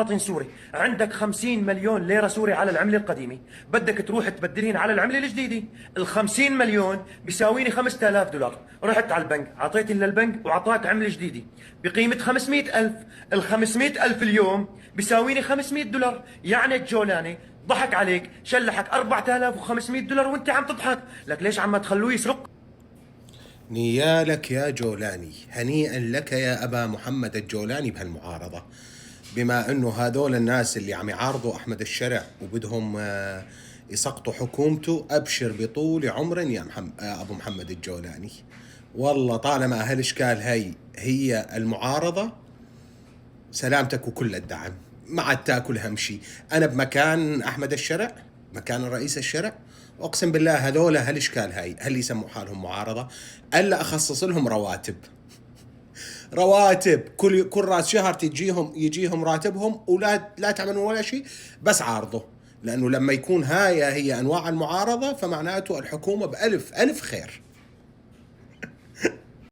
مواطن سوري عندك 50 مليون ليرة سوري على العملة القديمة، بدك تروح تبدلين على العملة الجديدة. ال 50 مليون بيساويني 5000 دولار، رحت على البنك عطيت للبنك وعطاك عملة جديدة بقيمة 500,000. ال 500,000 اليوم بيساويني 500 دولار، يعني الجولاني ضحك عليك شلحك 4500 دولار وانت عم تضحك لك. ليش عم تخلوه يسرق؟ نيالك يا جولاني، هنيئا لك يا أبا محمد الجولاني بهالمعارضة. بما أنه هذول الناس اللي عم يعارضوا أحمد الشرع وبدهم يسقطوا حكومته، أبشر بطول عمر يا أبو محمد الجولاني. والله طالما هالإشكال هي المعارضة، سلامتك وكل الدعم، ما عاد تاكل همشي. أنا بمكان أحمد الشرع، مكان الرئيس الشرع، اقسم بالله هذول هالاشكال هل يسموا حالهم معارضه؟ الا اخصص لهم رواتب كل راس شهر يجيهم راتبهم، لا تعملون ولا شيء، بس عارضه. لانه لما يكون هي انواع المعارضه فمعناته الحكومه بألف الف خير.